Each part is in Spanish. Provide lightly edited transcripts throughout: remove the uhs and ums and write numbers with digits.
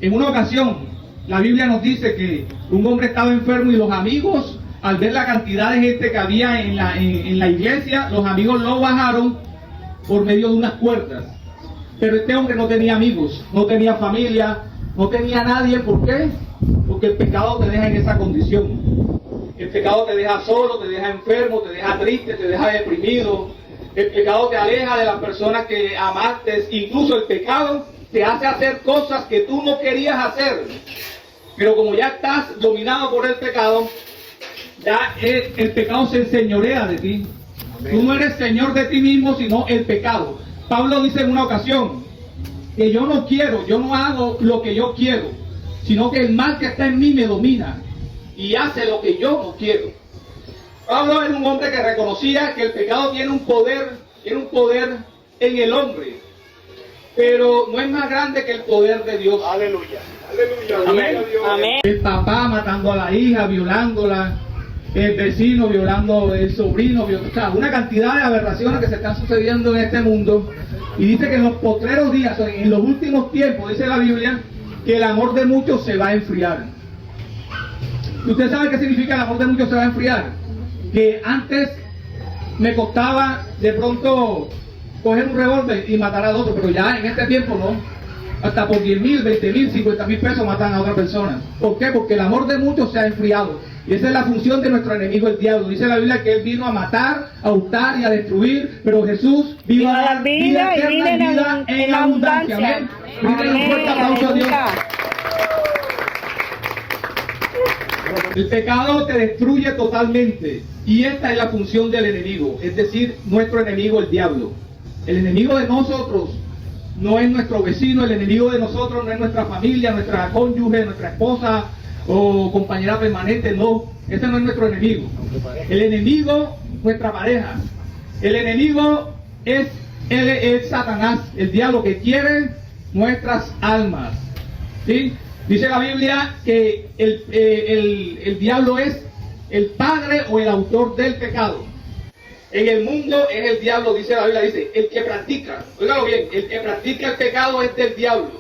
En una ocasión, la Biblia nos dice que un hombre estaba enfermo y los amigos, al ver la cantidad de gente que había en la iglesia, los amigos lo bajaron por medio de unas cuerdas. Pero este hombre no tenía amigos, no tenía familia, no tenía nadie. ¿Por qué? Porque el pecado te deja en esa condición. El pecado te deja solo, te deja enfermo, te deja triste, te deja deprimido. El pecado te aleja de las personas que amaste. Incluso el pecado te hace hacer cosas que tú no querías hacer. Pero como ya estás dominado por el pecado, ya el pecado se enseñorea de ti. Tú no eres señor de ti mismo, sino el pecado. Pablo dice en una ocasión que yo no hago lo que yo quiero, sino que el mal que está en mí me domina y hace lo que yo no quiero. Pablo era un hombre que reconocía que el pecado tiene un poder en el hombre, pero no es más grande que el poder de Dios. Aleluya. Aleluya. Amén. Amén. El papá matando a la hija, violándola, el vecino violando el sobrino, o sea, una cantidad de aberraciones que se están sucediendo en este mundo. Y dice que en los postreros días, en los últimos tiempos, dice la Biblia, que el amor de muchos se va a enfriar. ¿Y usted sabe qué significa el amor de muchos se va a enfriar? Que antes me costaba de pronto coger un revólver y matar al otro, pero ya en este tiempo no. Hasta por 10,000, 20,000, 50,000 pesos matan a otra persona. ¿Por qué? Porque el amor de muchos se ha enfriado. Y esa es la función de nuestro enemigo, el diablo. Dice la Biblia que él vino a matar, a hurtar y a destruir, pero Jesús vino a dar vida eterna y vida en abundancia. Amén. Bríndale un fuerte aplauso a Dios. El pecado te destruye totalmente. Y esta es la función del enemigo, es decir, nuestro enemigo, el diablo. El enemigo de nosotros no es nuestro vecino, el enemigo de nosotros no es nuestra familia, nuestra cónyuge, nuestra esposa o compañera permanente, no, ese no es nuestro enemigo. El enemigo, nuestra pareja. El enemigo es Satanás, el diablo que quiere nuestras almas. ¿Sí? Dice la Biblia que el diablo es el padre o el autor del pecado. En el mundo es el diablo, dice la Biblia, dice, el que practica, óigalo bien, el que practica el pecado es del diablo,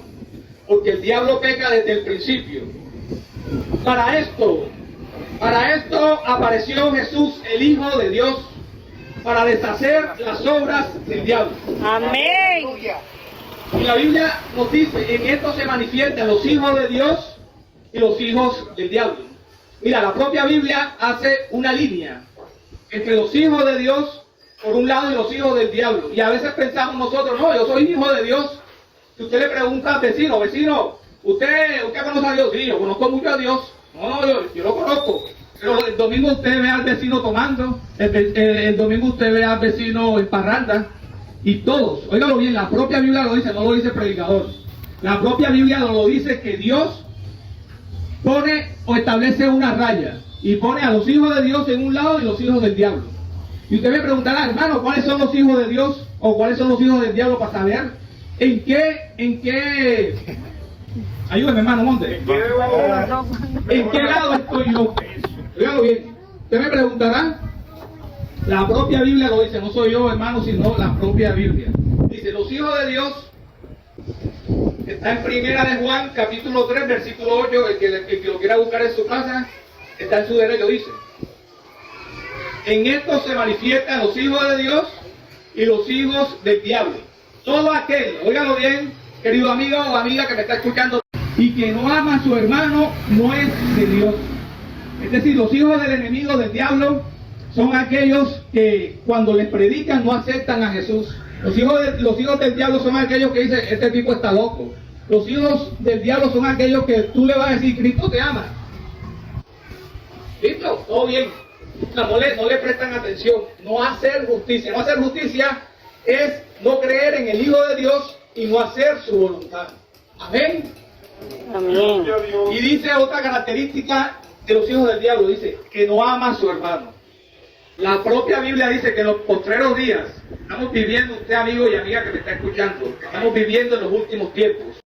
porque el diablo peca desde el principio. Para esto apareció Jesús, el Hijo de Dios, para deshacer las obras del diablo. Amén. Y la Biblia nos dice, en esto se manifiestan los hijos de Dios y los hijos del diablo. Mira, la propia Biblia hace una línea entre los hijos de Dios, por un lado, y los hijos del diablo. Y a veces pensamos nosotros, no, yo soy hijo de Dios. Si usted le pregunta al vecino, ¿usted conoce a Dios? Sí, yo conozco mucho a Dios. No, yo lo conozco. Pero el domingo usted ve al vecino tomando, el domingo usted ve al vecino en parranda, y todos, óigalo bien, la propia Biblia lo dice, no lo dice el predicador. La propia Biblia lo dice que Dios pone o establece una raya y pone a los hijos de Dios en un lado y los hijos del diablo. Y usted me preguntará, hermano, ¿cuáles son los hijos de Dios o cuáles son los hijos del diablo, para saber en qué ayúdeme, hermano, monte. ¿En qué lado estoy yo? Oígalo bien. Usted me preguntará, la propia Biblia lo dice, no soy yo, hermano, sino la propia Biblia. Dice, los hijos de Dios, está en Primera de Juan, capítulo 3, versículo 8, el que lo quiera buscar en su casa, está en su derecho, dice. En esto se manifiestan los hijos de Dios y los hijos del diablo. Todo aquel, óigalo bien, querido amigo o amiga que me está escuchando, y que no ama a su hermano, no es de Dios. Es decir, los hijos del enemigo, del diablo, son aquellos que cuando les predican no aceptan a Jesús. Los hijos del diablo son aquellos que dicen, este tipo está loco. Los hijos del diablo son aquellos que tú le vas a decir, Cristo te ama. ¿Listo? Todo bien. No le prestan atención. No hacer justicia. No hacer justicia es no creer en el Hijo de Dios y no hacer su voluntad. Amén. Amén. Y dice otra característica de los hijos del diablo, dice que no ama a su hermano. La propia Biblia dice que en los postreros días, estamos viviendo, usted amigo y amiga que me está escuchando, estamos viviendo en los últimos tiempos.